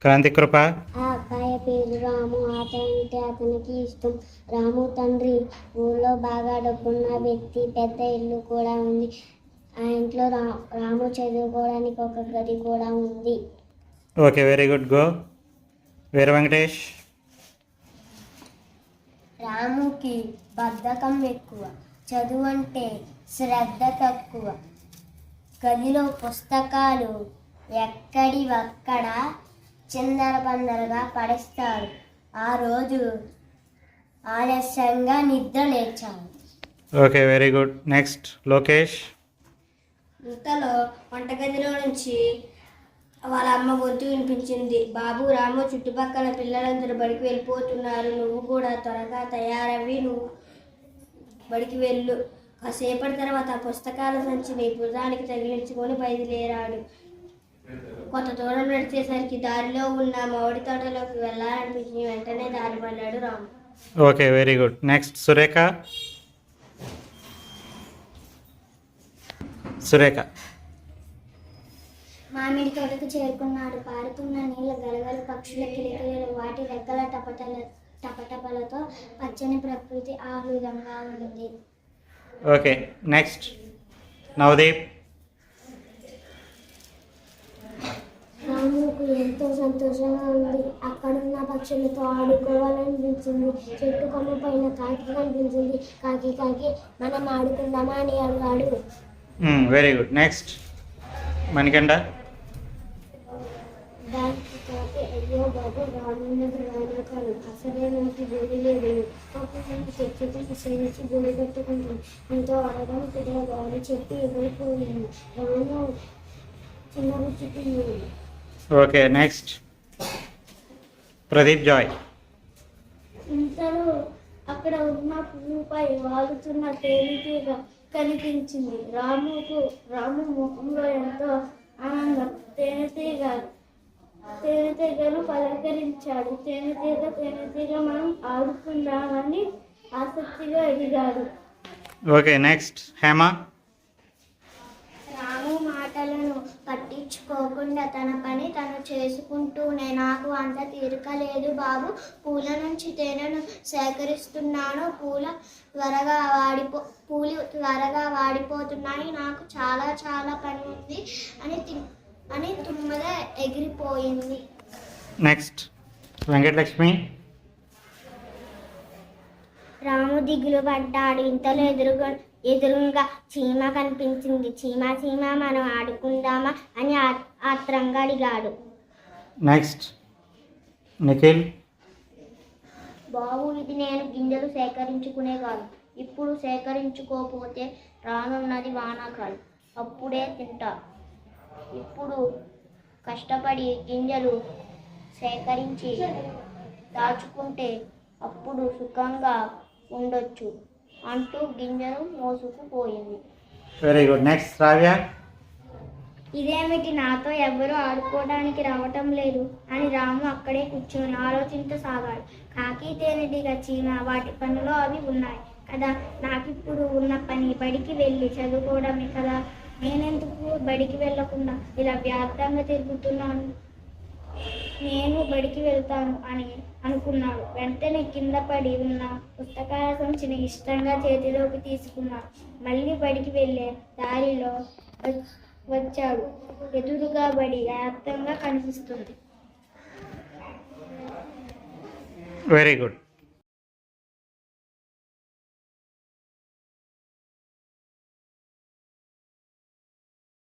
క్రాంతి కృప. ఆ అబ్బాయి పేరు రాము. ఆట అంటే అతనికి ఇష్టం. రాము తండ్రి ఊళ్ళో బాగా డబ్బున్న వ్యక్తి. పెద్ద ఇల్లు కూడా ఉంది. ఆ ఇంట్లో రాము చదువుకోవడానికి ఒక గది కూడా ఉంది. Okay, very good. గో వీర వెంకటేష్. రాముకి బద్ధకం ఎక్కువ. చదువు అంటే శ్రద్ధ తక్కువ. గదిలో పుస్తకాలు ఎక్కడివక్కడ చిందరబందరగా పడేస్తాడు. ఆ రోజు ఆలస్యంగా నిద్ర లేచాడు. Okay, very good. Next Lokesh. ఇంతలో వంటగదిలో నుంచి వాళ్ళ అమ్మ గొంతు వినిపించింది. బాబు, రాము, చుట్టుపక్కల పిల్లలందరూ బడికి వెళ్ళిపోతున్నారు. నువ్వు కూడా త్వరగా తయారవి నువ్వు బడికి వెళ్ళు. కాసేపటి తర్వాత పుస్తకాల సంచిని భుజానికి తగిలించుకొని బయలుదేరాడు. కొంత దూరం నడిచేసరికి దారిలో ఉన్న మామిడి తోటలోకి వెళ్ళాలనిపించి వెంటనే దారి పడ్డాడు Ramu. Okay, very good. Next Surekha. మామిడి తోటకు చేరుకున్నాడు. పారుతున్న నీళ్ళ గలగల, పక్షుల కిలకిలలు, వాటి రెక్కల టపటపలతో పచ్చని ప్రకృతి ఆహ్లాదంగా ఉంది. Okay, next Navdeep. రాముకు ఎంతో సంతోషంగా ఉంది. అక్కడున్న పక్షులతో ఆడుకోవాలనిపించింది. చెట్టు కొమ్మ పైన కాకి కనిపించింది. కాకి కాకి మనం ఆడుకుందామా అని అడిగాడు. Very good. నెక్స్ట్ మణికంఠ. దానికి కాకి, అయ్యో బాబు, రామున్నది రానకాలు, అసలే నాకు గోడి లేదు. అప్పుడు చెట్టుకు సేవించి గోడి కట్టుకుంటుంది. ఎంతో అడగడం కుదరదు చెప్పి ఎగిరిపోయింది. రాము చిన్నబుచ్చుకున్నాడు. Okay, next Pradeep Joy. ఇంతలో అక్కడ ఉన్న పువ్వుపై వాలుతున్న తేనెటీగ కనిపించింది. రాము ముఖంలో ఎంతో ఆనందం. తేనెటీగను పలకరించాడు. తేనెటీగ మనం ఆడుకుందామని ఆసక్తిగా అడిగాడు. Okay, next Hema. రాము మాటలను పట్టించుకోకుండా తన పని తను చేసుకుంటూనే, నాకు అంత తీరిక లేదు బాబు, పూల నుంచి తేనెను సేకరిస్తున్నాను. పూలు త్వరగా వాడిపోతున్నాయి. నాకు చాలా చాలా పని ఉంది అని తుమ్మద ఎగిరిపోయింది. నెక్స్ట్ వెంకటలక్ష్మి. రాము దిగులు పడ్డాడు. ఇంతలో ఎదురుగా చీమ కనిపించింది. చీమ మనం ఆడుకుందామా అని ఆత్రంగా అడిగాడు. నెక్స్ట్ నిఖిల్. బాబు, ఇది నేను గింజలు సేకరించుకునే కాదు. ఇప్పుడు సేకరించుకోకపోతే రానున్నది వానాకాలం. అప్పుడే తింటా. ఇప్పుడు కష్టపడి గింజలు సేకరించి దాచుకుంటే అప్పుడు సుఖంగా ఉండొచ్చు అంటూ గింజలు మోసుకుపోయింది. Very good. నెక్స్ట్ శ్రావ్య. ఇదేమిటి, నాతో ఎవరు ఆడుకోవడానికి రావటం లేదు అని రాము అక్కడే కూర్చొని ఆలోచించసాగాడు. కాకి, తేనెటీగ, చీమ వాటి పనిలో అవి ఉన్నాయి కదా. నాకిప్పుడు ఉన్న పని బడికి వెళ్ళి చదువుకోవడమే కదా. నేనెందుకు బడికి వెళ్ళకుండా ఇలా వ్యర్థంగా తిరుగుతున్నాను? నేను బడికి వెళ్తాను అని అనుకున్నాడు. వెంటనే కింద పడి ఉన్న పుస్తకాల సంచిని ఇష్టంగా చేతిలోకి తీసుకున్నాడు. మళ్ళీ బడికి వెళ్ళే దారిలో వచ్చాడు. ఎదురుగా బడి యథార్థంగా కనిపిస్తుంది. Very good.